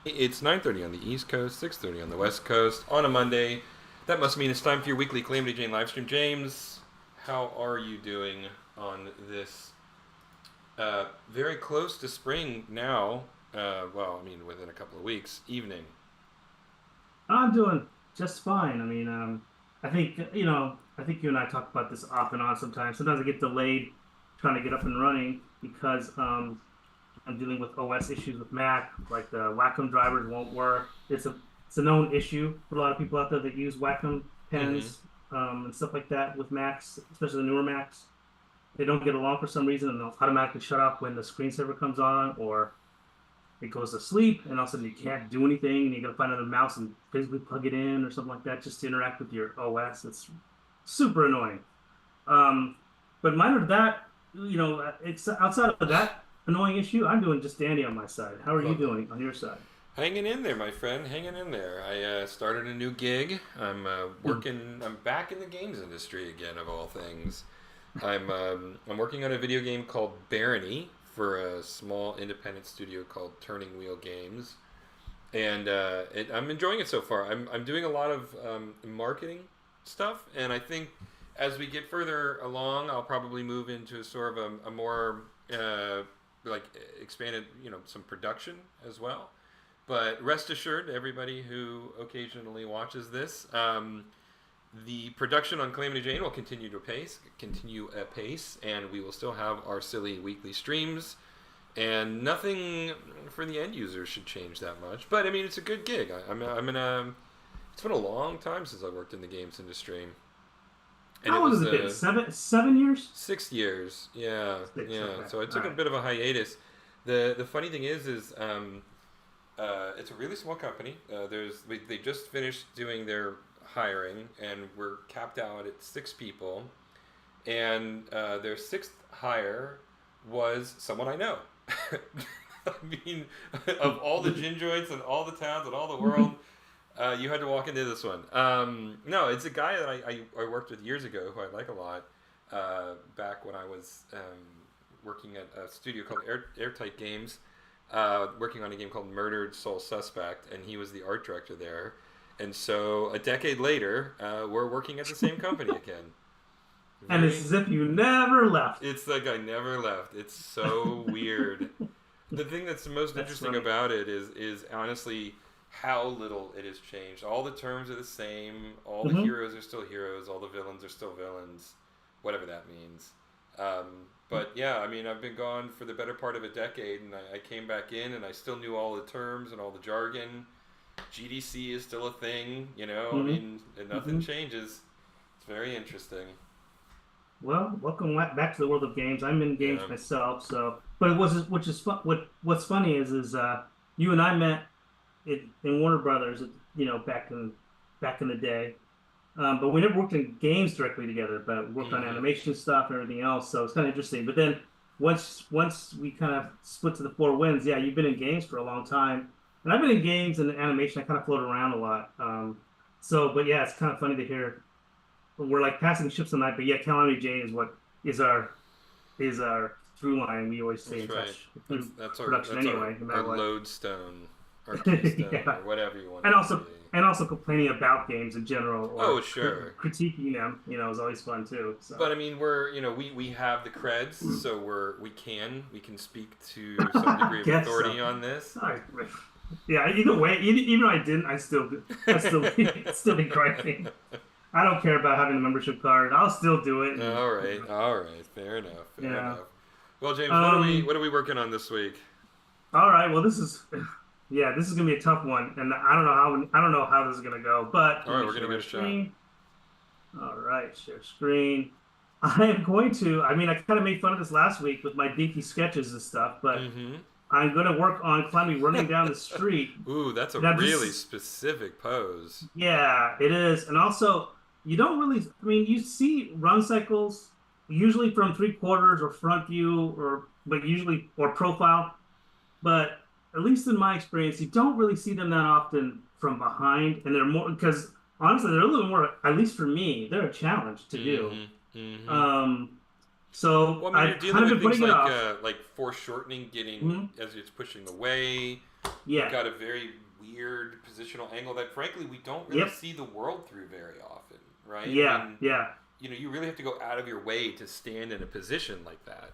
It's 9:30 on the East Coast, 6:30 on the West Coast on a Monday. That must mean it's time for your weekly Calamity Jane livestream. James, how are you doing on this very close to spring now? Well, I mean, within a couple of weeks, evening. I'm doing just fine. I think I think you and I talk about this off and on sometimes. Sometimes I get delayed trying to get up and running because I'm dealing with OS issues with Mac, like the Wacom drivers won't work. It's a known issue for a lot of people out there that use Wacom Mm-hmm. pens and stuff like that with Macs, especially the newer Macs. They don't get along for some reason, and they'll automatically shut off when the screensaver comes on, or it goes to sleep, and all of a sudden you can't do anything, and you got to find another mouse and physically plug it in or something like that just to interact with your OS. It's super annoying. Um, but minor to that, it's outside of that annoying issue. I'm doing just dandy on my side. How are you Love it. doing on your side? Hanging in there, my friend. Hanging in there. I started a new gig. I'm Hmm. working. I'm back in the games industry again, of all things. I'm working on a video game called Barony for a small independent studio called Turning Wheel Games, and I'm enjoying it so far. I'm doing a lot of marketing stuff, and I think as we get further along, I'll probably move into sort of a more like expanded, some production as well. But rest assured, everybody who occasionally watches this, the production on Calamity Jane will continue apace, and we will still have our silly weekly streams, and nothing for the end user should change that much. But I mean, it's a good gig. I'm in a. It's been a long time since I worked in the games industry, and it How long was has it been? 7 years? 6 years. Yeah, Six. yeah. Okay. So I All took a right. bit of a hiatus. The funny thing is it's a really small company. They just finished doing their hiring, and we're capped out at 6 people. And their sixth hire was someone I know. I mean, of all the gin joints and all the towns and all the world, you had to walk into this one. No, it's a guy that I worked with years ago who I like a lot. Back when I was working at a studio called Airtight Games, working on a game called Murdered Soul Suspect, and he was the art director there. And so a decade later, we're working at the same company again. And it's Very. as if you never left. It's like I never left. It's so weird. The thing that's the most That's interesting funny. about it is honestly how little it has changed. All the terms are the same. All the Hmm. heroes are still heroes. All the villains are still villains. Whatever that means. But yeah, I mean, I've been gone for the better part of a decade, and I came back in, and I still knew all the terms and all the jargon. GDC is still a thing, you know. I Hmm. mean, and nothing Hmm. changes. It's very interesting. Well, welcome back to the world of games. I'm in games Yeah. myself, so but it was which is fun. What's funny is you and I met in Warner Brothers, back in the day. But we never worked in games directly together, but we worked on Mm-hmm. animation stuff and everything else. So it's kind of interesting. But then once we kind of split to the four winds, yeah, you've been in games for a long time, and I've been in games and animation. I kind of float around a lot. But yeah, it's kind of funny to hear we're like passing ships tonight. But yeah, Calamity Jane is what is our is our through line. We always stay That's in right. touch That's through that's our production that's our anyway, no our matter what. lodestone, our keystone, Yeah, or whatever you want and it to also be. and also complaining about games in general Oh, or sure. critiquing them, is always fun too. But So I mean, we have the creds, so we can speak to some I degree of guess authority so. on this. I, yeah, either way, even though I didn't, I still still be griping. I don't care about having a membership card. I'll still do it, and All right, fair enough, fair yeah. enough. Well, James, what are we Um. what are we working on this week? All right. Well, yeah, this is gonna be a tough one, and I don't know how this is gonna go. But All let right, me we're gonna share give my it a shot. screen. All right, share screen. I am going to. I mean, I kind of made fun of this last week with my dinky sketches and stuff, but Mm-hmm. I'm going to work on climbing running down the street. Ooh, that's a Now, really this, specific pose. yeah, it is. And also, you don't really, I mean, you see run cycles usually from three quarters or front view but usually, or profile. But at least in my experience, you don't really see them that often from behind. And they're more, because honestly, they're a little more, at least for me, they're a challenge to do. Mm-hmm. Mm-hmm. Um, so Well, I mean, you're I've kind dealing of with been things putting it off. like foreshortening, getting Mhm. as it's pushing away. You've Yeah. got a very weird positional angle that, frankly, we don't really Yep. see the world through very often, right? I Yeah. mean, Yeah. you really have to go out of your way to stand in a position like that,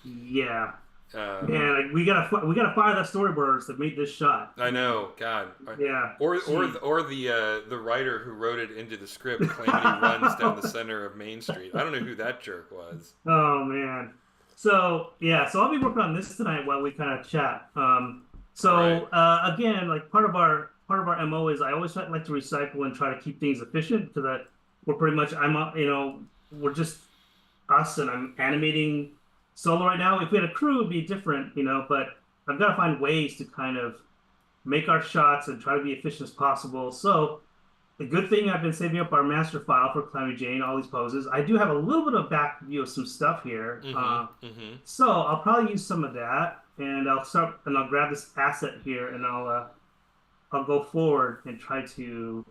Yeah. Um, Man, like, we gotta fire that storyboards that made this shot. I I mean, know, God. yeah. Jeez. Or the writer who wrote it into the script, Calamity runs down the center of Main Street. I don't know who that jerk was. Oh man. So yeah, so I'll be working on this tonight while we kind of chat. All right. Again, like part of our MO is I always like to recycle and try to keep things efficient because that we're pretty much we're just us and I'm animating solo right now. If we had a crew, it'd be different, but I've got to find ways to kind of make our shots and try to be efficient as possible. So the good thing I've been saving up our master file for Calamity Jane, all these poses. I do have a little bit of back view of some stuff here. Mm-hmm. Mm-hmm. So I'll probably use some of that and I'll grab this asset here and I'll go forward and try to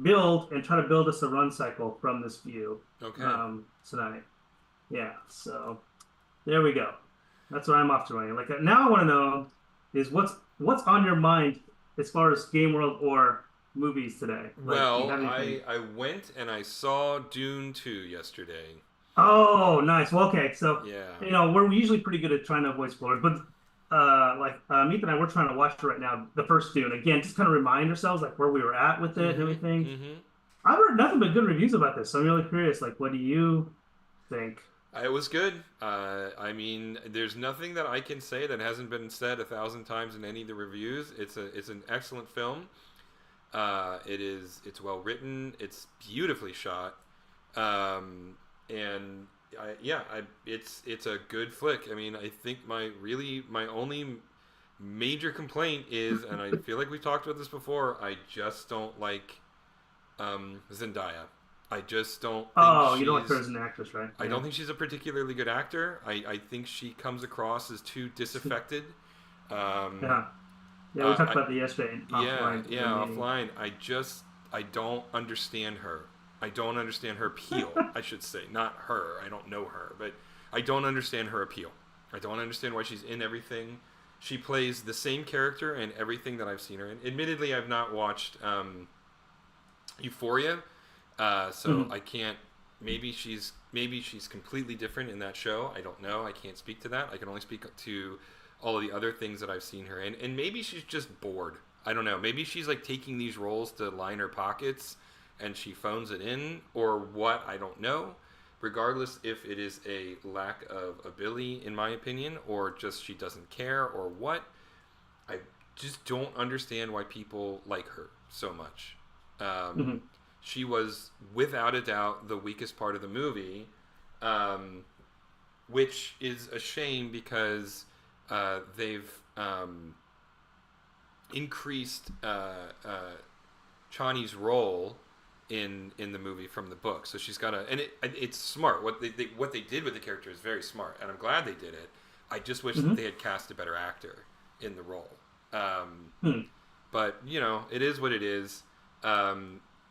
build us a run cycle from this view Okay. tonight. Yeah, so there we go. That's what I'm off to running. Like now I want to know is what's on your mind as far as game world or movies today? Like, do you Well, have anything? I went and I saw Dune 2 yesterday. Oh, nice. Well, okay. So, Yeah. we're usually pretty good at trying to avoid spoilers, but Meek and I, we're trying to watch it right now, the first Dune. Again, just kind of remind ourselves like where we were at with it and Mm-hmm. everything. Mm-hmm. I've heard nothing but good reviews about this, so I'm really curious. Like, what do you think? It was good. I mean, there's nothing that I can say that hasn't been said 1,000 times in any of the reviews. It's an excellent film. It's well written. It's beautifully shot. And it's a good flick. I mean, I think my only major complaint is, and I feel like we talked about this before, I just don't like Zendaya. I just don't think Oh, you don't like her she's. as an actress, right? I Yeah. don't think she's a particularly good actor. I think she comes across as too disaffected. Um, Yeah. Yeah, we talked I, about the yesterday yeah, offline in yeah, the meeting. offline. I don't understand her. I don't understand her appeal. I should say, not her. I don't know her, but I don't understand her appeal. I don't understand why she's in everything. She plays the same character in everything that I've seen her in. Admittedly, I've not watched Euphoria, so Mhm. I can't. Maybe she's completely different in that show. I don't know. I can't speak to that. I can only speak to all of the other things that I've seen her in, and maybe she's just bored. I don't know. Maybe she's like taking these roles to line her pockets, and she phones it in, or what? I don't know. Regardless, if it is a lack of ability, in my opinion, or just she doesn't care, or what, I just don't understand why people like her so much. Um, Mhm. she was without a doubt the weakest part of the movie, um, which is a shame because they've increased Chani's role in the movie from the book. So she's got it's smart. What they did with the character is very smart, and I'm glad they did it. I just wish that Mhm. they had cast a better actor in the role. Um, Mhm. but it is what it is.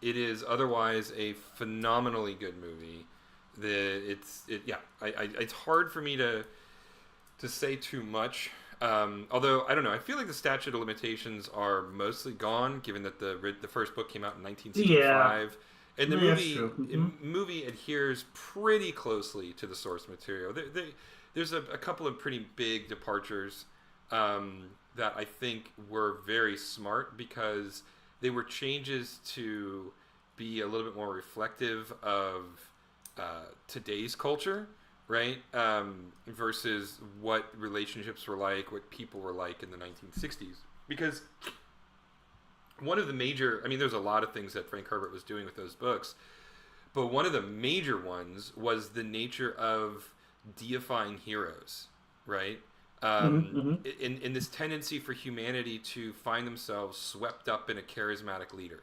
It is otherwise a phenomenally good movie. It's hard for me to say too much. Although I don't know, I feel like the statute of limitations are mostly gone, given that the first book came out in Yeah, 1965, and the that's true. movie adheres pretty closely to the source material. There's a couple of pretty big departures that I think were very smart because they were changes to be a little bit more reflective of today's culture, right? Versus what relationships were like, what people were like in the 1960s. Because one of the major, I mean, there's a lot of things that Frank Herbert was doing with those books, but one of the major ones was the nature of deifying heroes, right? Mhm. Mhm. In this tendency for humanity to find themselves swept up in a charismatic leader,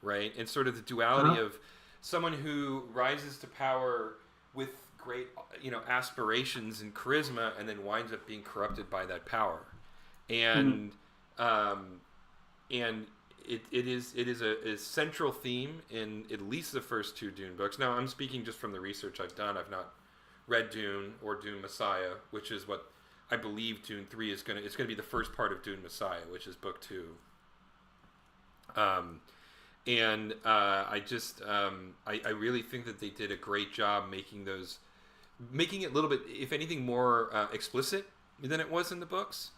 right? And sort of the duality Uh-huh. of someone who rises to power with great, aspirations and charisma, and then winds up being corrupted by that power, Mhm. and um, and it is a central theme in at least the first two Dune books. Now, I'm speaking just from the research I've done. I've not read Dune or Dune Messiah, which is what I believe Dune 3 is gonna be the first part of Dune Messiah, which is book 2. Um, and I really think that they did a great job making it a little bit, if anything, more explicit than it was in the books.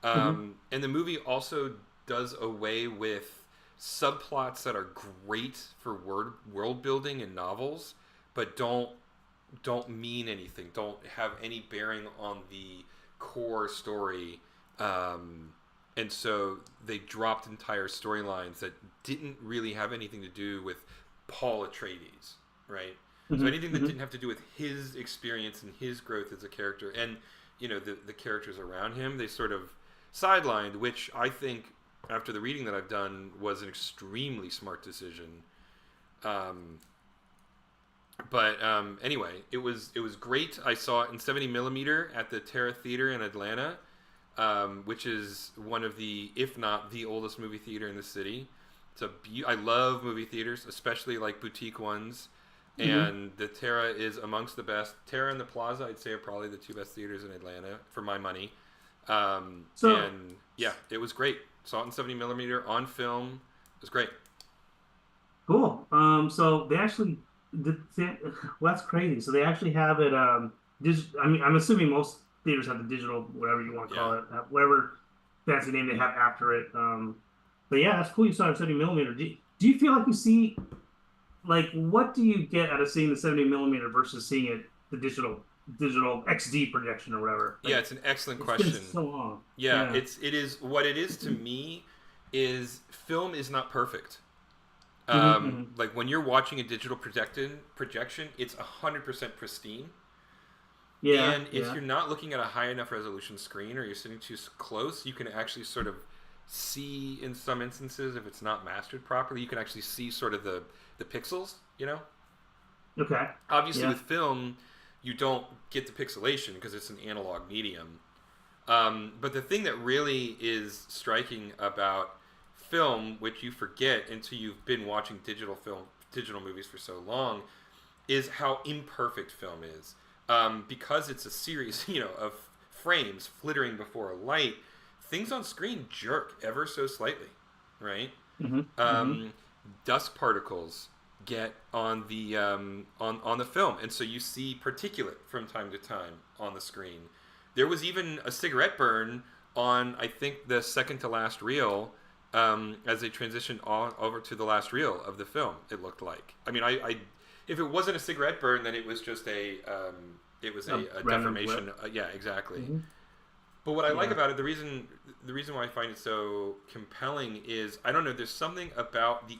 Mm-hmm. And the movie also does away with subplots that are great for world building in novels, but don't mean anything, don't have any bearing on the core story. And so they dropped entire storylines that didn't really have anything to do with Paul Atreides, right? So anything Mm-hmm. that Mm-hmm. didn't have to do with his experience and his growth as a character, and the characters around him, they sort of sidelined, which I think, after the reading that I've done, was an extremely smart decision. But anyway, it was great. I saw it in 70 millimeter at the Terra Theater in Atlanta, which is one of the, if not the oldest movie theater in the city. I love movie theaters, especially like boutique ones, Mm-hmm. and the Terra is amongst the best. Terra and the Plaza, I'd say, are probably the two best theaters in Atlanta for my money. So And yeah, it was great. Saw it in 70 millimeter on film. It was great. cool. So they actually well, that's crazy. So they actually have it. I mean, I'm assuming most theaters have the digital, whatever you want to Yeah. call it, whatever fancy name they have after it. But yeah, that's cool. You saw it in 70 millimeter. Do you feel like you see like what do you get out of seeing the 70 millimeter versus seeing it the digital XD projection or whatever? Yeah, Like it's an excellent it's been question. so long. Yeah, Yeah. it is what it is to me is film is not perfect. Mm-hmm, mm-hmm. Like when you're watching a digital projection, it's 100% pristine. Yeah, And if yeah. you're not looking at a high enough resolution screen, or you're sitting too close, you can actually sort of see, in some instances, if it's not mastered properly, you can actually see sort of the pixels. Okay. Obviously, Yeah. with film, you don't get the pixelation because it's an analog medium. But the thing that really is striking about film, which you forget until you've been watching digital movies for so long, is how imperfect film is. Because it's a series, of frames flittering before a light, things on screen jerk ever so slightly, right? Mm-hmm, mm-hmm. Um, Dust particles get on the on the film, and so you see particulate from time to time on the screen. There was even a cigarette burn on, I think, the second to last reel, as they transitioned over to the last reel of the film. It looked like. I mean, if it wasn't a cigarette burn, then it was just a Random deformation. blip. Yeah, exactly. Mm-hmm. But what I like Yeah. about it, the reason why I find it so compelling is, I don't know. There's something about the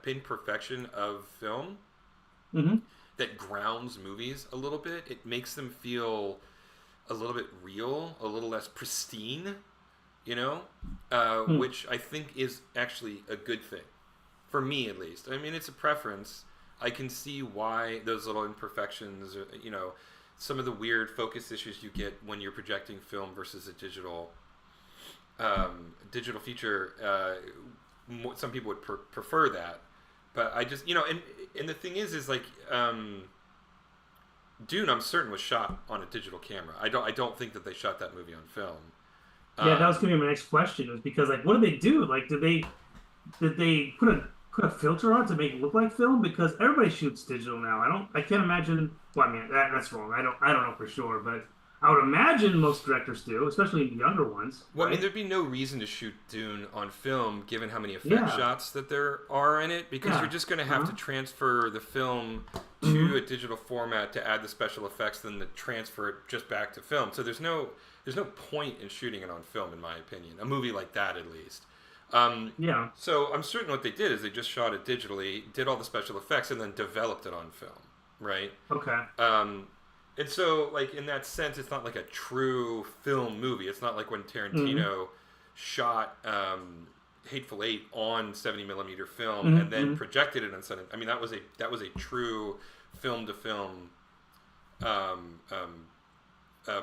imperfection of film Mm-hmm. that grounds movies a little bit. It makes them feel a little bit real, a little less pristine, Hmm. which I think is actually a good thing, for me at least. I mean, it's a preference. I can see why those little imperfections, some of the weird focus issues you get when you're projecting film versus a digital feature. Some people would prefer that, but I just, and the thing is like, Dune, I'm certain, was shot on a digital camera. I don't think that they shot that movie on film. Yeah, that was Um, gonna be my next question. Was because like, what did they do? Like, did they put a filter on to make it look like film? Because everybody shoots digital now. I can't imagine. Well, I mean that's wrong. I don't know for sure, but I would imagine most directors do, especially younger ones, well, I mean, right? there'd be no reason to shoot Dune on film, given how many effect Yeah, shots that there are in it, because you're yeah. just going to have to Uh-huh. transfer the film to a Mm-hmm. digital format to add the special effects, then to transfer it just back to film. So there's no point in shooting it on film, in my opinion. A movie like that, at least. Um, Yeah. so I'm certain what they did is they just shot it digitally, did all the special effects, and then developed it on film, right? Okay. And so, like, in that sense, it's not like a true film movie. It's not like when Mm-hmm. Tarantino shot Hateful Eight on 70 millimeter film and Mm-hmm. then Mm-hmm. projected it on 70. I mean, that was a true film to film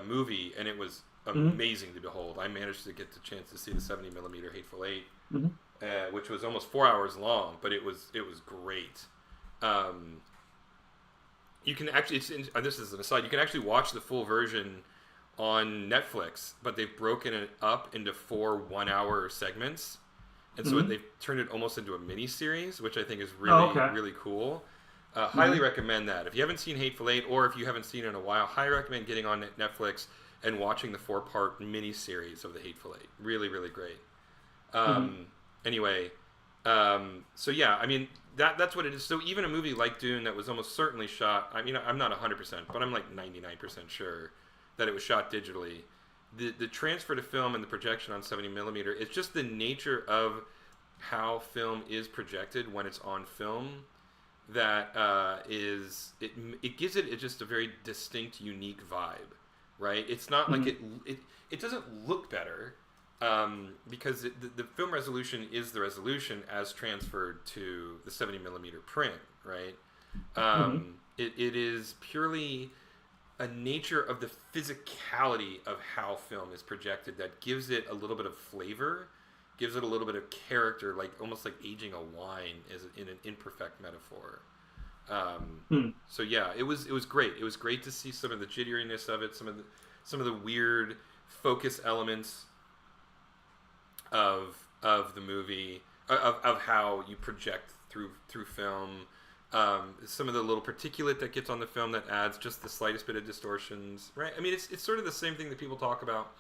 movie, and it was Mm-hmm. amazing to behold. I managed to get the chance to see the 70 millimeter Hateful Eight, Mm-hmm. which was almost 4 hours long, but it was great. You can actually, this is an aside, you can actually watch the full version on Netflix, but they've broken it up into 4 1-hour segments, and so Mm-hmm. they've turned it almost into a mini series, which I think is Oh, really okay. really cool. Highly Mm-hmm. recommend that. If you haven't seen Hateful Eight, or if you haven't seen it in a while, highly recommend getting on Netflix and watching the 4-part mini series of the Hateful Eight. Really really great. Mm-hmm. Um, anyway, so yeah, I mean that's what it is. So even a movie like Dune that was almost certainly shot. I mean, I'm not 100%, but I'm like 99% sure that it was shot digitally. The transfer to film and the projection on 70 millimeter. It's just the nature of how film is projected when it's on film that it gives it just a very distinct, unique vibe, right? It's not like Mm-hmm. it doesn't look better because the film resolution is the resolution as transferred to the 70 millimeter print, right? Mm-hmm. It is purely a nature of the physicality of how film is projected that gives it a little bit of flavor, gives it a little bit of character, like almost like aging a wine is in an imperfect metaphor. Mm-hmm. So yeah, it was great. It was great to see some of the jitteriness of it, some of the weird focus elements of the movie, of how you project through film. Some of the little particulate that gets on the film that adds just the slightest bit of distortions, right? I mean, it's sort of the same thing that people talk about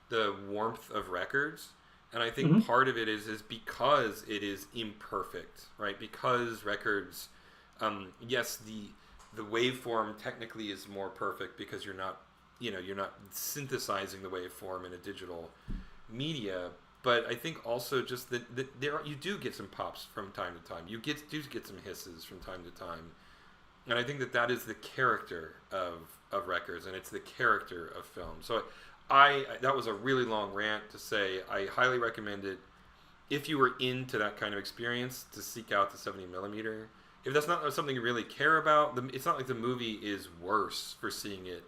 the warmth of records, and I think Mm-hmm. part of it is because it is imperfect, right? Because records, yes, the waveform technically is more perfect because you're not synthesizing the waveform in a digital media, but I think also just that you do get some pops from time to time. Do get some hisses from time to time, and I think that is the character of records, and it's the character of film. So that was a really long rant to say I highly recommend it if you were into that kind of experience to seek out the 70 millimeter. If that's not something you really care about, it's not like the movie is worse for seeing it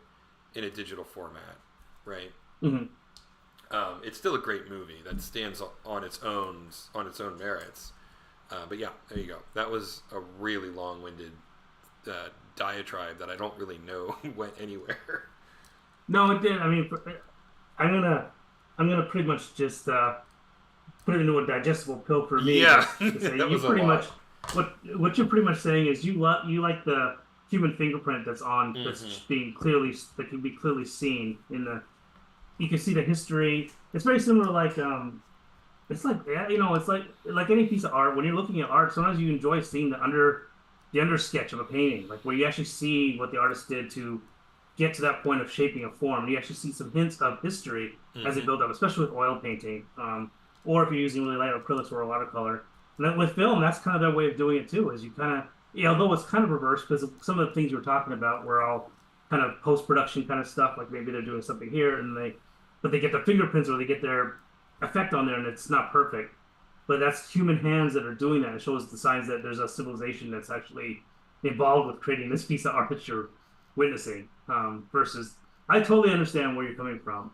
in a digital format, right? Mm-hmm. It's still a great movie that stands on its own merits. But yeah, there you go. That was a really long-winded diatribe that I don't really know went anywhere. No, it did. I mean, I'm gonna I'm gonna pretty much just put it into a digestible pill for me. Yeah, Just to say, that you was a pretty much lot. what you're pretty much saying is you like the human fingerprint that's Mm-hmm. being clearly that can be clearly seen in the you can see the history. It's very similar it's like yeah, it's like any piece of art. When you're looking at art, sometimes you enjoy seeing the under sketch of a painting, like where you actually see what the artist did to get to that point of shaping a form. And you actually see some hints of history as they Mm-hmm. build up, especially with oil painting, or if you're using really light acrylics or a watercolor. And then with film, that's kind of their way of doing it too. Is you kind of although it's kind of reversed because some of the things you were talking about were all kind of post production kind of stuff. Like maybe they're doing something here and they get their fingerprints or they get their effect on there and it's not perfect. But that's human hands that are doing that. It shows the signs that there's a civilization that's actually involved with creating this piece of art that you're witnessing. Versus, I totally understand where you're coming from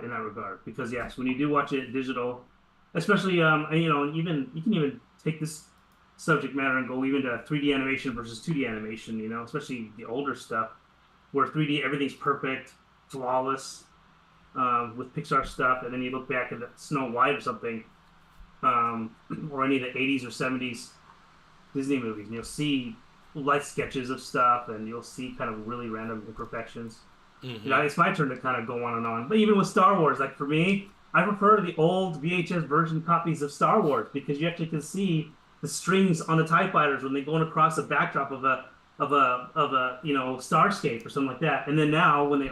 in that regard. Because yes, when you do watch it digital, especially even you can even take this subject matter and go even to 3D animation versus 2D animation. Especially the older stuff where 3D everything's perfect, flawless with Pixar stuff, and then you look back at the Snow White or something, or any of the '80s or '70s Disney movies, and you'll see light sketches of stuff, and you'll see kind of really random imperfections. Mm-hmm. It's my turn to kind of go on and on. But even with Star Wars, like for me, I prefer the old VHS version copies of Star Wars because you actually can see the strings on the TIE fighters when they're going across the backdrop of a starscape or something like that. And then now when they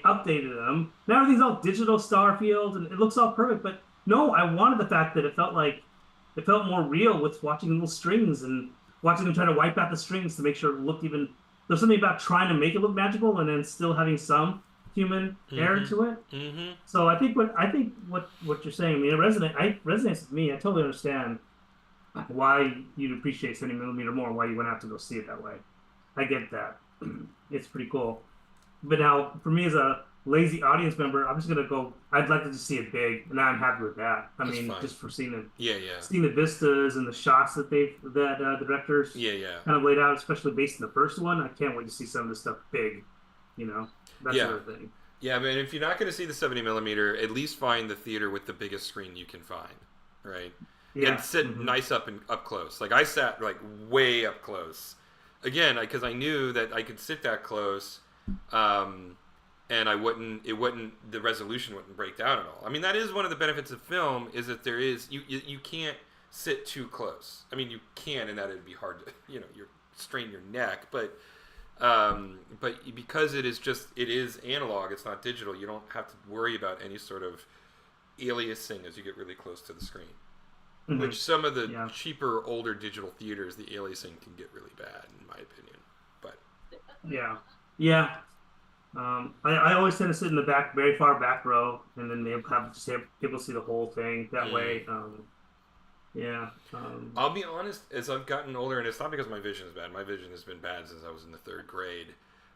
updated them, now everything's all digital star fields and it looks all perfect. But no, I wanted the fact that it felt more real with watching little strings and watching them trying to wipe out the strings to make sure it looked even. There's something about trying to make it look magical and then still having some human air Mm-hmm. to it. Mm-hmm. So I think what you're saying, I mean, it resonates with me. I totally understand why you'd appreciate 70 millimeter more, and why you went out to go see it that way. I get that. It's pretty cool. But now, for me as a lazy audience member, I'm just gonna go. I'd like to just see it big, and I'm happy with that. I That's mean, fine. just for Yeah, yeah, seeing the vistas and the shots that the directors yeah, yeah. kind of laid out, especially based on the first one. I can't wait to see some of this stuff big. you know, that Yeah. sort of thing. Yeah, I mean, if you're not going to see the 70 millimeter, at least find the theater with the biggest screen you can find, right? And Yeah. sit Hmm. nice up close. Like I sat like way up close, again, because I knew that I could sit that close, um, and the resolution wouldn't break down at all. I mean, that is one of the benefits of film is that there is you can't sit too close. I mean, you can, and that it'd be hard to you strain your neck, but because it is analog, it's not digital. You don't have to worry about any sort of aliasing as you get really close to the screen. Hmm. Which some of the Yeah. cheaper, older digital theaters, the aliasing can get really bad, in my opinion. But Yeah. Yeah. I always tend to sit in the back, very far back row, and then they have just have people see the whole thing that mm, way. Yeah. I'll be honest, as I've gotten older, and it's not because my vision is bad. My vision has been bad since I was in the third grade.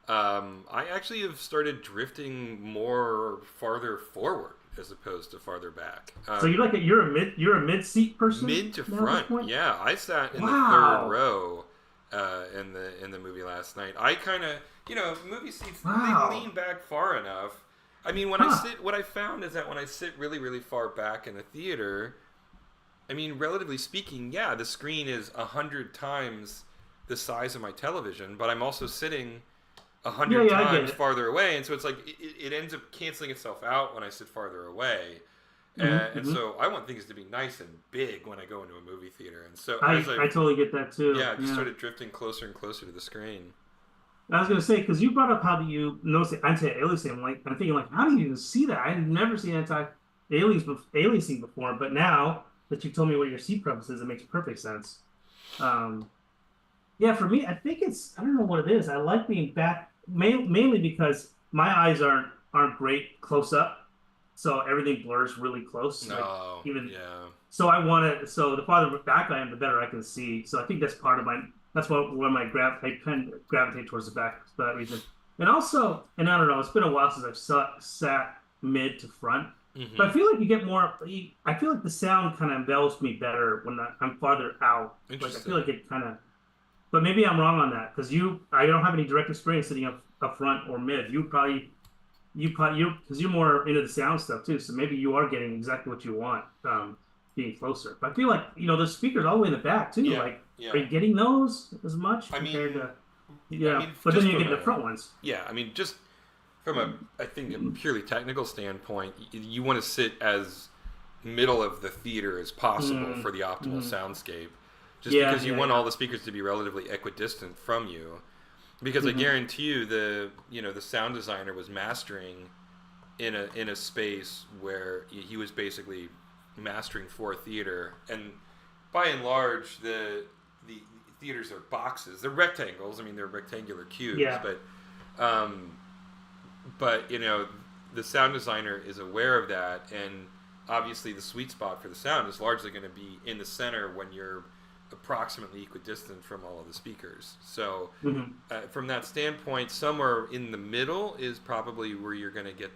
I actually have started drifting more farther forward as opposed to farther back. So you're a mid seat person Mid to now at this front, point? yeah. I sat in the third Wow. row in the movie last night. I kind of, movie seats Wow. they lean back far enough. I mean, when I Huh. sit, what I found is that when I sit really, really far back in a theater, I mean, relatively speaking, yeah, the screen is 100 times the size of my television, but I'm also sitting a Yeah, hundred yeah, I get times it. farther away, and so it's like it ends up canceling itself out when I sit farther away. Hmm. And Hmm. so I want things to be nice and big when I go into a movie theater. And so I as I totally get that too. I just Yeah. started drifting closer and closer to the screen. I was gonna say because you brought up how do you notice the anti-aliasing. I'm thinking like, how do you even see that? I had never seen anti-aliasing before, but now that you told me what your seat preference is, it makes perfect sense. Um, yeah, for me, I think I don't know what it is. I like being back mainly because my eyes aren't great close up, so everything blurs really close. Like Oh, even yeah. so, so the farther back I am, the better I can see. So I think that's part of my that's what where my I kind of gravitate towards the back for that reason. And also, and I don't know, it's been a while since I've sat mid to front, but I Hmm. feel like you get more. I feel like the sound kind of envelops me better when I'm farther out. Like I feel Interesting. like it kind of, but maybe I'm wrong on that because I don't have any direct experience sitting up front or mid. Because you're more into the sound stuff too, so maybe you are getting exactly what you want, being closer. But I feel like those speakers all the way in the back too. Yeah, Like, are yeah. you getting those as much I compared mean, to But then just you from get the front ones. just from I think, a purely technical standpoint, you want to sit as middle of the theater as possible Mm, for the optimal mm. soundscape, just Yeah, because you yeah, want yeah. all the speakers to be relatively equidistant from you. Because I Hmm. guarantee you, the sound designer was mastering in a space where he was basically mastering for a theater, and by and large, the theaters are boxes. They're rectangles. I mean, they're rectangular cubes, Yeah. um, but the sound designer is aware of that, and obviously the sweet spot for the sound is largely going to be in the center when you're approximately equidistant from all of the speakers. So Hmm. from that standpoint, somewhere in the middle is probably where you're going to get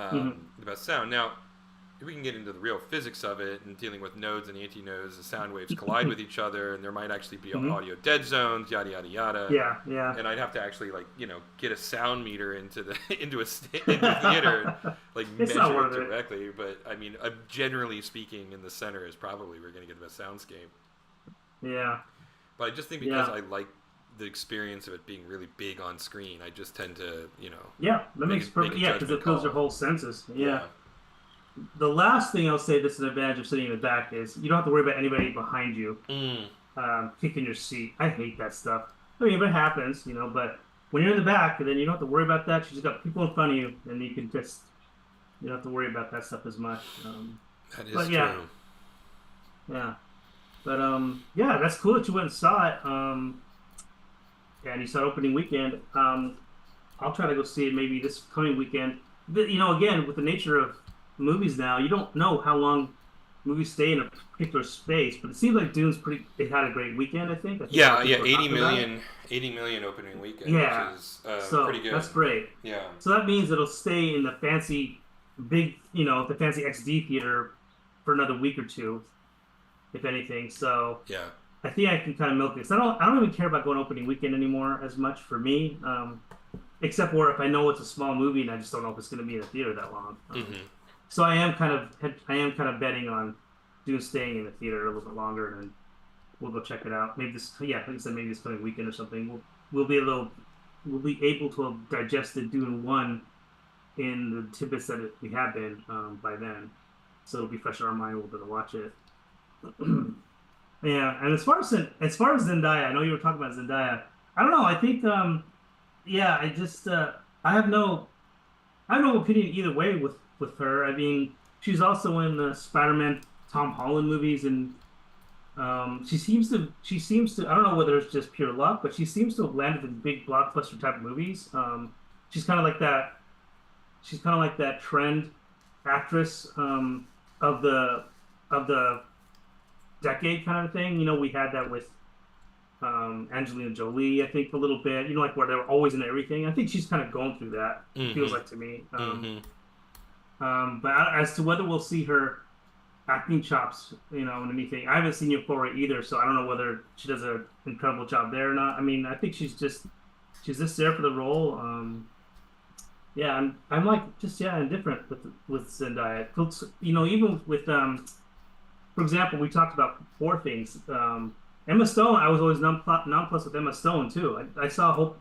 Hmm. the best sound. Now, if we can get into the real physics of it and dealing with nodes and antinodes, the sound waves collide with each other, and there might actually be Hmm. audio dead zones, yada yada yada. Yeah, yeah. And I'd have to actually get a sound meter into the into the theater and It's not measure it worth it. directly. But I mean, generally speaking, in the center is probably where we're going to get the best soundscape. Yeah, But I just think because yeah, I like the experience of it being really big on screen, I just tend to, yeah. That make makes a make perfect. a Yeah, because judgment it fills call. your whole senses. Yeah. Yeah. The last thing I'll say that's an advantage of sitting in the back is you don't have to worry about anybody behind you Mm. kicking your seat. I hate that stuff. I mean, if it happens, but when you're in the back, then you don't have to worry about that. You just got people in front of you, and you don't have to worry about that stuff as much. That is But yeah, true. yeah. But yeah, that's cool that you went and saw it. Yeah, and you saw it opening weekend. I'll try to go see it maybe this coming weekend. Again, with the nature of movies now, you don't know how long movies stay in a particular space, but it seems like Dune's it had a great weekend, I think. I think a lot Yeah, of yeah, people are 80 talking about it. million, 80 million opening weekend, Yeah, which is so pretty good. that's great. Yeah. So that means it'll stay in the fancy, big, the fancy XD theater for another week or two, if anything. So Yeah. I think I can kind of milk this. I don't even care about going opening weekend anymore as much for me. except for if I know it's a small movie and I just don't know if it's going to be in the theater that long. Mm-hmm. So I am kind of betting on Dune staying in the theater a little bit longer, and we'll go check it out. Maybe this, yeah, like I said, maybe this coming weekend or something. We'll be a little, we'll be able to have digested Dune 1 in the tidbits that we have been by then, so it'll be fresh in our mind. We'll be able to watch it. Yeah, and as far as Zendaya, I know you were talking about Zendaya. I don't know. I think yeah, I have no opinion either way with her. I mean, she's also in the Spider-Man Tom Holland movies, and she seems to I don't know whether it's just pure luck, but she seems to have landed in big blockbuster type movies. She's kind of like that. She's kind of like that trend actress of the decade kind of thing. You know, we had that with Angelina Jolie, I think, for a little bit. You know, like where they were always in everything. I think she's kind of going through that. It feels like to me. But as to whether we'll see her acting chops, you know, and anything, I haven't seen Euphoria either, so I don't know whether she does an incredible job there or not. I mean, I think she's just there for the role. Yeah, I'm like just indifferent with Zendaya. You know, even with for example, we talked about Poor Things. Emma Stone, I was always nonplussed with Emma Stone too. I saw Hope.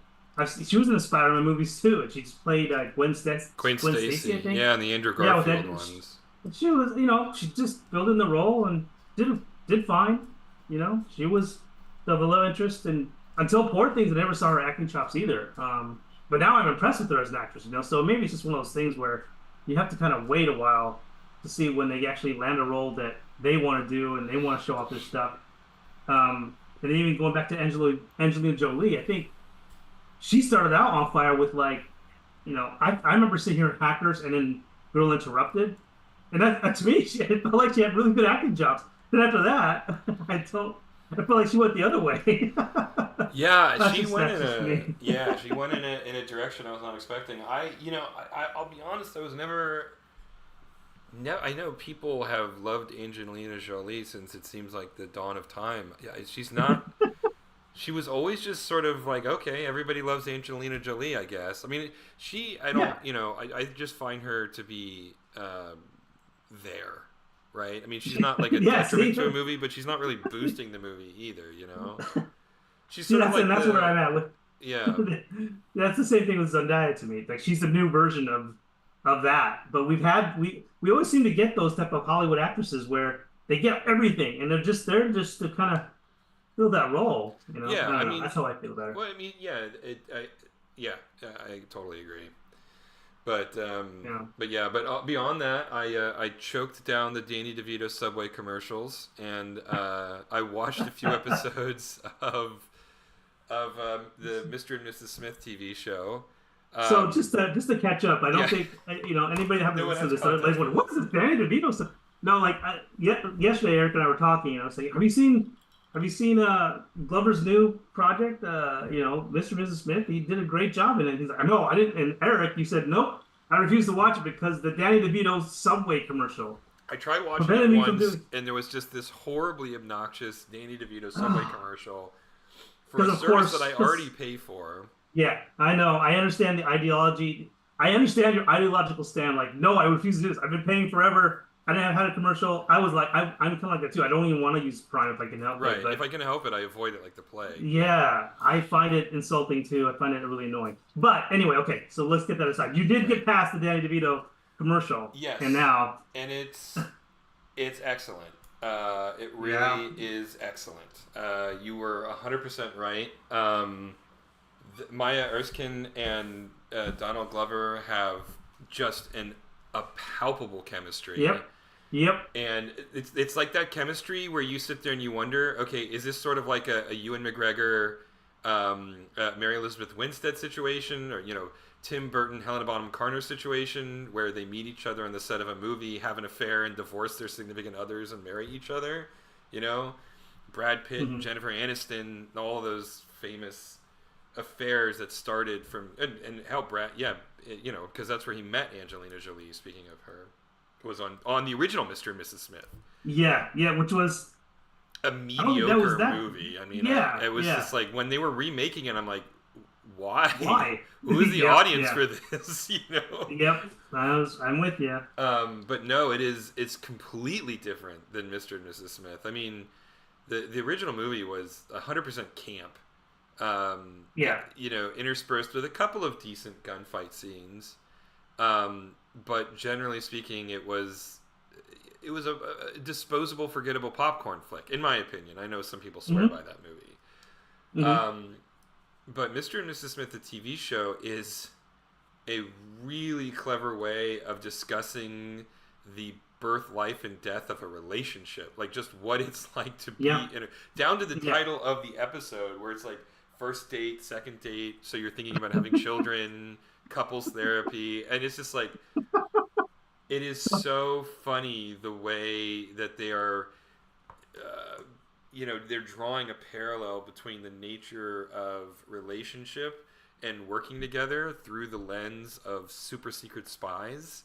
She was in the Spider-Man movies too, and she just played Gwen Gwen Stacy, I Stacy, think. yeah, and the Andrew Yeah, Garfield ones. she was, you know, she just filled in the role and did fine. You know, she was the love interest, and until Poor Things, I never saw her acting chops either. But now I'm impressed with her as an actress. You know, so maybe it's just one of those things where you have to kind of wait a while to see when they actually land a role that they want to do and they want to show off their stuff. And then even going back to Angelina Jolie, I think she started out on fire with like, you know, I remember seeing her in Hackers and then Girl Interrupted, and that to me, it felt like she had really good acting jobs. Then after that, I felt like she went the other way. Yeah, she went that's in me. she went in a direction I was not expecting. I'll be honest, I was never. No, I know people have loved Angelina Jolie since it seems like the dawn of time. Yeah, she's not. She was always just sort of like, okay, everybody loves Angelina Jolie, I guess. I mean, I don't, Yeah, I just find her to be there, right? I mean, she's not like a yeah. See, detriment to a movie, but she's not really boosting the movie either, you know? She's see, sort of that's and like that's where I'm at with. yeah, That's the same thing with Zendaya to me. Like she's the new version of that. But we always seem to get those type of Hollywood actresses where they get everything and they're just to kind of fill that role. You know, yeah, I I don't know. mean, That's how I feel about it. well, I mean, yeah, yeah, I totally agree. But Yeah. beyond that, I choked down the Danny DeVito Subway commercials, and I watched a few episodes of the Mr. and Mrs. Smith TV show. So just to catch up, I don't Yeah, think anybody that haven't no one listened to has this. Like, context. what is this Danny DeVito stuff? No, like yesterday, Eric and I were talking. I was like, have you seen Glover's new project? Mr. and Mrs. Smith. He did a great job in it. He's like, no, I didn't. And Eric, you said nope. I refuse to watch it because the Danny DeVito Subway commercial I tried watching prevented it me from once, doing. and there was just this horribly obnoxious Danny DeVito Subway commercial for Because a of service course, that I already pay for. yeah, I know. I understand the ideology. I understand your ideological stand. Like, no, I refuse to do this. I've been paying forever. I didn't have had a commercial. I was like, I'm kind of like that too. I don't even want to use Prime if I can help Right. it. But If I can help it, I avoid it like the plague. yeah, I find it insulting too. I find it really annoying. But anyway, okay, so let's get that aside. You did Right. get past the Danny DeVito commercial, Yes. and now, And it's excellent. It yeah, really is excellent. You were 100% right. Maya Erskine and Donald Glover have just a palpable chemistry. yep, yep, And it's like that chemistry where you sit there and you wonder, okay, is this sort of like a Ewan McGregor, Mary Elizabeth Winstead situation, or Tim Burton, Helena Bonham Carter situation, where they meet each other on the set of a movie, have an affair, and divorce their significant others and marry each other? Brad Pitt and hmm Jennifer Aniston, all those famous affairs that started from and how Brad, yeah, because that's where he met Angelina Jolie. Speaking of her, was on the original Mr. and Mrs. Smith, yeah, which was a I don't think that was mediocre that. movie. I mean, Yeah, it was yeah, just like when they were remaking it, I'm like, why? Why? Who is the Yep, audience yeah. for this? You know. Yep. I'm with you. But no, it's completely different than Mr. and Mrs. Smith. I mean, the original movie was 100% camp. Yeah. You know, interspersed with a couple of decent gunfight scenes. But generally speaking, it was a disposable, forgettable popcorn flick, in my opinion. I know some people swear Mm-hmm. by that movie. Mm-hmm. But Mr. and Mrs. Smith, the TV show, is a really clever way of discussing the birth, life, and death of a relationship. Like, just what it's like to Yeah. be down to the Yeah. title of the episode, where it's like first date, second date. So you're thinking about having children, couples therapy, and it's just like it is so funny the way that they are. They're drawing a parallel between the nature of relationship and working together through the lens of super secret spies.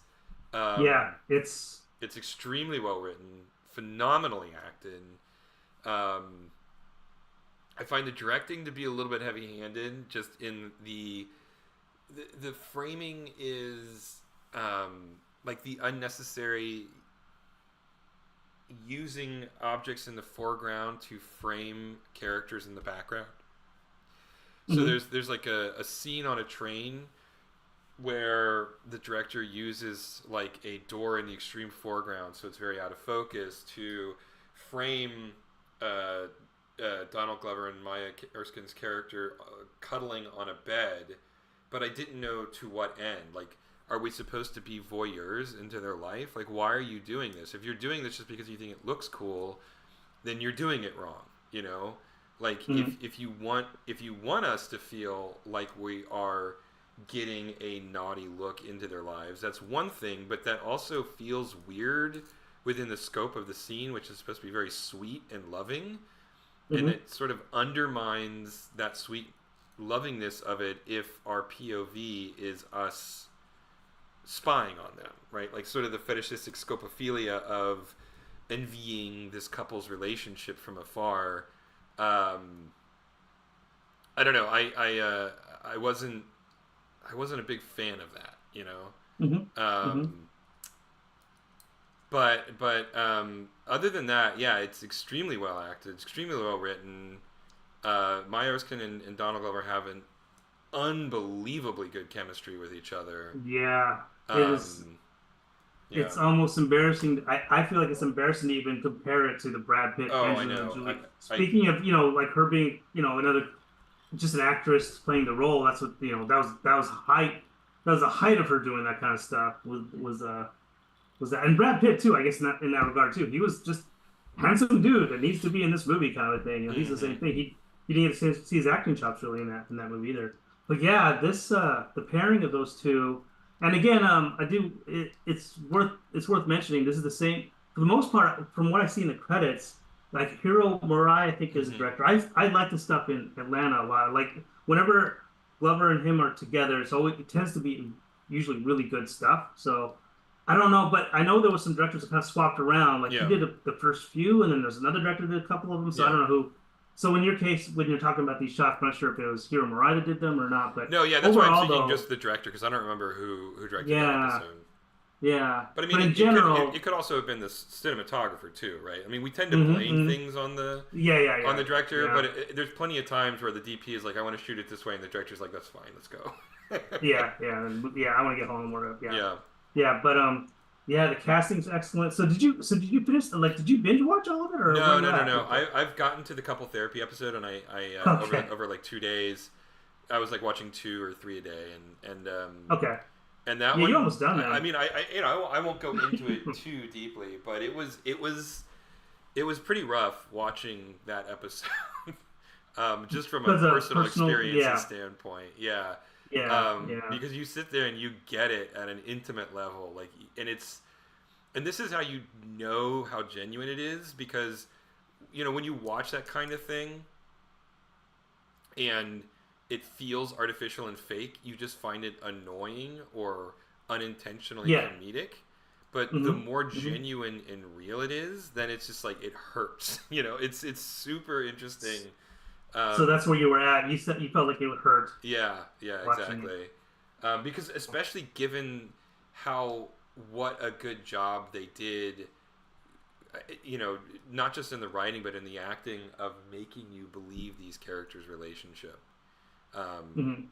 Yeah. Um, it's extremely well written, phenomenally acted. Um, I find the directing to be a little bit heavy-handed. Just in the framing is like the unnecessary using objects in the foreground to frame characters in the background. So Mm-hmm. there's like a scene on a train where the director uses like a door in the extreme foreground, so it's very out of focus, to frame Donald Glover and Maya Erskine's character cuddling on a bed, but I didn't know to what end. Like, are we supposed to be voyeurs into their life? Like, why are you doing this? If you're doing this just because you think it looks cool, then you're doing it wrong. You know, like Mm-hmm. if you want us to feel like we are getting a naughty look into their lives, that's one thing. But that also feels weird within the scope of the scene, which is supposed to be very sweet and loving, and Mm-hmm. it sort of undermines that sweet lovingness of it if our POV is us spying on them, right? Like sort of the fetishistic scopophilia of envying this couple's relationship from afar. I don't know. I wasn't a big fan of that, you know. Mm-hmm. Mm-hmm. But other than that, yeah, it's extremely well acted, extremely well written. Maya Erskine and Donald Glover have an unbelievably good chemistry with each other. Yeah. It is. Um, yeah. It's almost embarrassing. I feel like it's embarrassing to even compare it to the Brad Pitt Oh, I Angelina know. Jolie. I Speaking of, like her being, another just an actress playing the role. That's what that was height. That was the height of her doing that kind of stuff. Was that, and Brad Pitt too? I guess in that regard too. He was just handsome dude that needs to be in this movie kind of thing. He's the same mm-hmm. thing. He didn't get to see his acting chops really in that movie either. But yeah, this the pairing of those two, and again, it's worth mentioning. This is the same for the most part from what I see in the credits. Like Hiro Murai, I think is the Mm-hmm. director. I like the stuff in Atlanta a lot. Like whenever Glover and him are together, it tends to be usually really good stuff. So I don't know, but I know there was some directors that kind of swapped around. Like he Yeah. did the first few, and then there's another director that did a couple of them. So I Yeah. don't know who. So in your case, when you're talking about these shots, I'm not sure if it was Hiro Murai that did them or not. But No, yeah, that's why I'm overall, thinking though, just the director, because I don't remember who directed that yeah, episode. yeah. But I mean, But in it could general, it could also have been the cinematographer too, right? I mean, we tend to mm-hmm, blame mm-hmm. things on the Yeah, yeah, yeah, director, yeah, but there's plenty of times where the DP is like, "I want to shoot it this way," and the director's like, "That's fine, let's go." yeah, yeah, yeah. I want to get home and work. Yeah, Yeah. yeah. But yeah, the casting's excellent. So did you finish? Like, did you binge watch all of it, or where No, you no, no, at no. with it? I've gotten to the couple therapy episode, and I Okay, over like 2 days, I was like watching 2 or 3 a day, okay. and that Yeah, you're one, almost done I then. mean, I won't go into it too deeply, but it was pretty rough watching that episode. Just from a Because of personal personal, experiences yeah, standpoint, yeah. yeah, yeah. Because you sit there and you get it at an intimate level, like, and this is how you know how genuine it is, because when you watch that kind of thing and it feels artificial and fake, you just find it annoying or unintentionally Yeah. comedic. But the Mm-hmm. more Mm-hmm. genuine and real it is, then it's just like it hurts. It's super interesting So that's where you were at. You said you felt like it would hurt Yeah, yeah, watching it. exactly. Because especially given how what a good job they did, you know, not just in the writing but in the acting of making you believe these characters' relationship. Um, Hmm.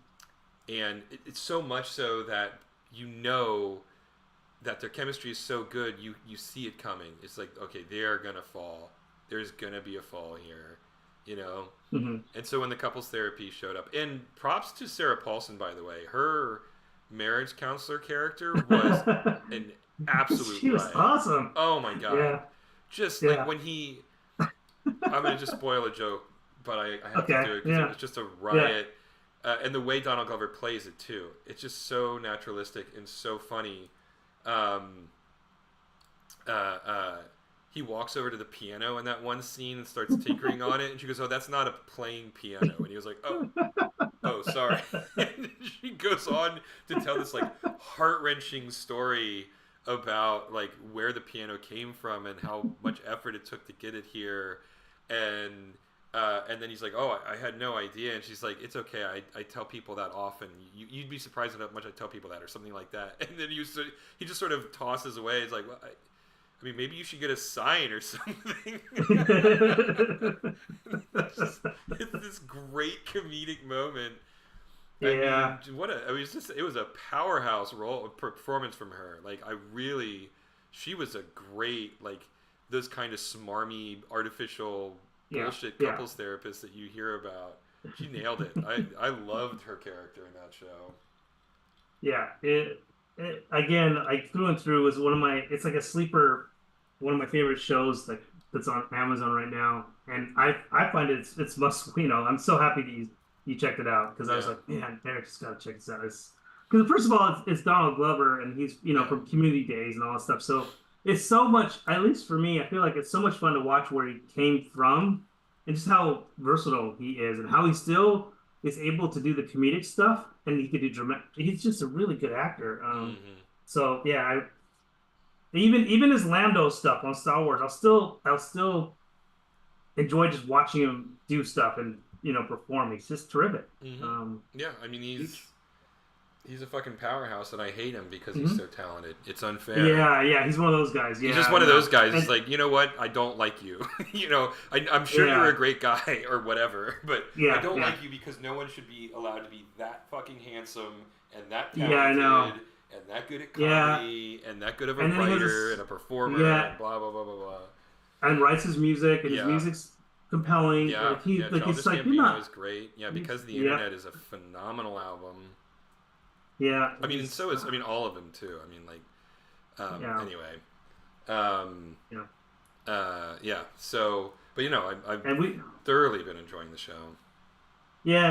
and it's so much so that you know that their chemistry is so good, you see it coming. It's like, okay, they're gonna fall. There's gonna be a fall here, you know. Hmm. And so when the couples therapy showed up, and props to Sarah Paulson, by the way, her marriage counselor character was an absolute She was riot. awesome. Oh my god, Yeah, just like yeah. when he, I'm gonna just spoil a joke, but I have to Okay, do it because it yeah, was just a yeah. riot. And the way Donald Glover plays it too, it's just so naturalistic and so funny. Um, uh, uh, he walks over to the piano in that one scene and starts tinkering on it, and she goes, "Oh, that's not a playing piano." And he was like, "Oh, sorry." And she goes on to tell this like heart wrenching story about like where the piano came from and how much effort it took to get it here, and and then he's like, "Oh, I had no idea." And she's like, "It's okay. I tell people that often. You'd be surprised at how much I tell people that, or something like that." And then he just sort of tosses away. He's like, "Well, I mean, maybe you should get a sign or something." It's this great comedic moment. I mean, Yeah, what a! I mean, it was a powerhouse role performance from her. Like, I really, she was a great like those kind of smarmy, artificial yeah, bullshit yeah, couples therapists that you hear about. She nailed it. I loved her character in that show. yeah. It again, like through and through, is one of my. It's like a sleeper, one of my favorite shows that's on Amazon right now, and I find it's must. I'm so happy that you checked it out because I was Yeah, like, man, Eric just gotta check this out. Because first of all, it's Donald Glover, and he's yeah. from Community Days and all that stuff. So it's so much. At least for me, I feel like it's so much fun to watch where he came from and just how versatile he is, and how he still is able to do the comedic stuff, and he could do dramatic. He's just a really good actor. Mm-hmm. So yeah, even his Lando stuff on Star Wars, I'll still enjoy just watching him do stuff and perform. He's just terrific. Mm-hmm. Um, Yeah, I mean each, he's a fucking powerhouse, and I hate him because he's so mhm. talented. It's unfair. Yeah, yeah, he's one of those guys. He's Yeah, just I one of those know. guys. It's And like, you know what? I don't like you. I'm sure you're a yeah, great guy or whatever, but I yeah, don't yeah, like you because no one should be allowed to be that fucking handsome and that yeah, I know. talented and that good at Yeah, comedy and that good of a and then he has writer this. and a performer Yeah, and blah blah blah blah blah. and writes his music, and his Yeah, music's compelling. yeah, yeah. Like Childish it's like you're Gambino not. is great. Yeah, He's, because the yeah, internet is a phenomenal album. yeah, I mean, and so is all of them too. I mean, like, yeah, anyway, um, yeah. yeah. So, but I've And we thoroughly been enjoying the show. Yeah,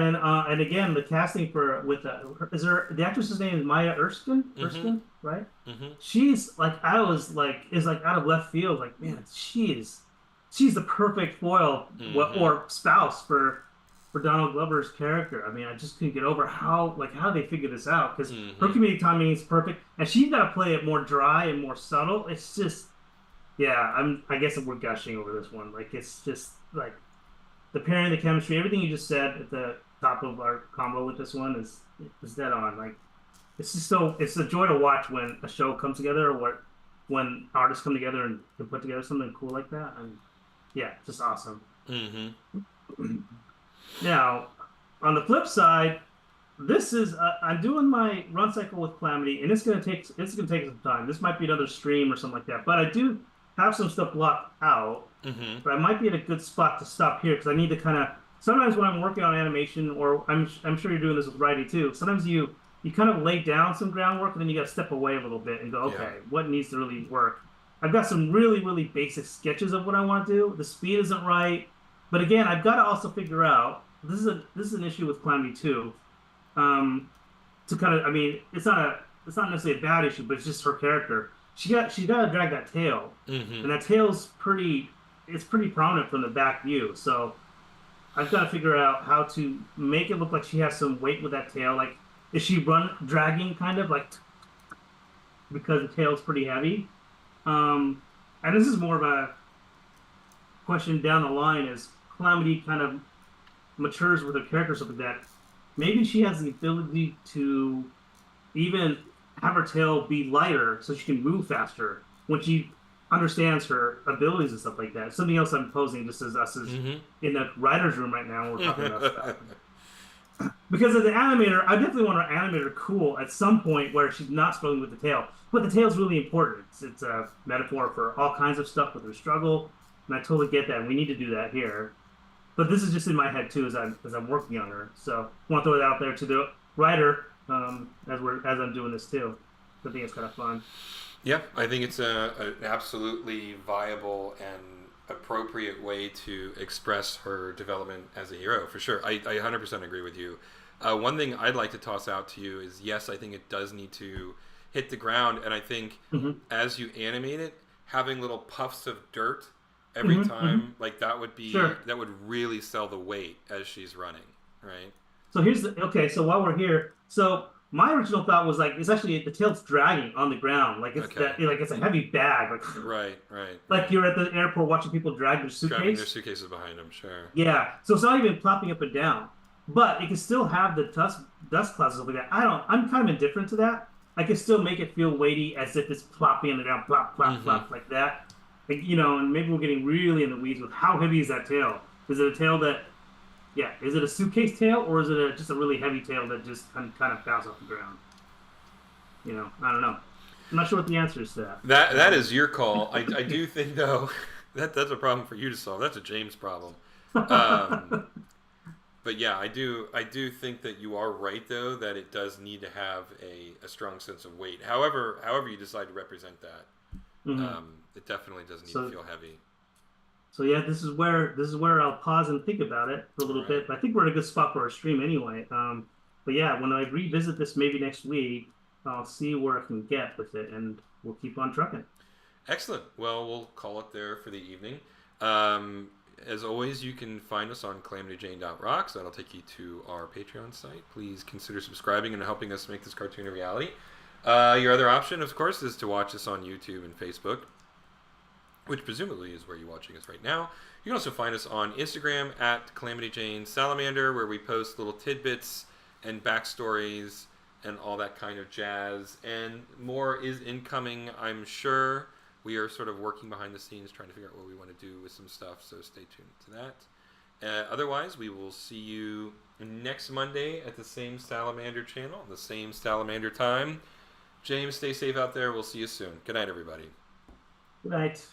and again, the casting for with is there the actress's name is Maya Erskine, Mm-hmm. Erskine, right? Mm-hmm. She's like I was like is like out of left field. Like man, she's the perfect foil Mm-hmm. or spouse for Donald Glover's character. I mean, I just couldn't get over how they figured this out because her Mm-hmm. comedic timing is perfect, and she's got to play it more dry and more subtle. It's just yeah, I guess we're gushing over this one. Like it's just like the pairing, the chemistry, everything you just said at the top of our combo with this one is dead on. Like it's just it's a joy to watch when a show comes together or when artists come together and can put together something cool like that. And yeah, just awesome. Mm-hmm. Now, on the flip side, this is I'm doing my run cycle with Calamity, and it's gonna take some time. This might be another stream or something like that, but I do have some stuff blocked out. Mm-hmm. But I might be at a good spot to stop here because I need to kind of. Sometimes when I'm working on animation, or I'm sure you're doing this with writing too. Sometimes you kind of lay down some groundwork and then you got to step away a little bit and go, Yeah. okay, what needs to really work? I've got some really really basic sketches of what I want to do. The speed isn't right, but again, I've got to also figure out this is an issue with Calamity too. Um, to kind of, I mean, it's not necessarily a bad issue, but it's just her character. She's got to drag that tail, Mm-hmm. and that tail's pretty prominent from the back view. So I've got to figure out how to make it look like she has some weight with that tail. Like, is she dragging kind of like because the tail's pretty heavy? And this is more of a question down the line: is Calamity kind of matures with her character, or something like that, maybe she has the ability to even have her tail be lighter so she can move faster when she understands her abilities and stuff like that. Something else I'm posing just as us is Mm-hmm. in the writer's room right now, we're talking about stuff. Because as an animator, I definitely want our animator cool at some point where she's not struggling with the tail. But the tail's really important. It's a metaphor for all kinds of stuff with her struggle. And I totally get that. And we need to do that here. But this is just in my head too as I'm working on her. So I want to throw it out there to the writer as I'm doing this too. I think it's kind of fun. Yeah, I think it's an absolutely viable and appropriate way to express her development as a hero, for sure. I 100% agree with you. One thing I'd like to toss out to you is yes, I think it does need to hit the ground, and I think Hmm. as you animate it, having little puffs of dirt every Hmm. Hmm. time, like Sure. that would really sell the weight as she's running, right? So here's the okay. So while we're here, so my original thought was like it's actually the tail's dragging on the ground, like it's Okay. that like it's a heavy bag, Right, right, like right. you're at the airport watching people drag their Driving their suitcase. suitcases behind them, sure. Yeah, so it's not even plopping up and down, but it can still have the dust clouds and stuff like that. I don't. I'm kind of indifferent to that. I can still make it feel weighty as if it's plopping and down, plop, plop, Mm-hmm. plop, like that. Like, and maybe we're getting really in the weeds with how heavy is that tail? Is it a tail that, yeah, is it a suitcase tail or is it just a really heavy tail that just kind of bounces off the ground? I don't know. I'm not sure what the answer is to that. That is your call. I do think though that's a problem for you to solve. That's a James problem. Um, but yeah, I do think that you are right though that it does need to have a strong sense of weight. However you decide to represent that, Mhm. it definitely does need to So feel heavy. So yeah, this is where I'll pause and think about it for a All little right. bit. But I think we're in a good spot for our stream anyway. But yeah, when I revisit this maybe next week, I'll see where I can get with it, and we'll keep on trucking. Excellent. Well, we'll call it there for the evening. Um, as always, you can find us on calamityjane.rocks. That'll take you to our Patreon site. Please consider subscribing and helping us make this cartoon a reality. Your other option, of course, is to watch us on YouTube and Facebook, which presumably is where you're watching us right now. You can also find us on Instagram at Calamity Jane Salamander, where we post little tidbits and backstories and all that kind of jazz. And more is incoming, I'm sure. We are sort of working behind the scenes trying to figure out what we want to do with some stuff, so stay tuned to that. Otherwise, we will see you next Monday at the same Salamander channel, the same Salamander time. James, stay safe out there. We'll see you soon. Good night, everybody. Good night.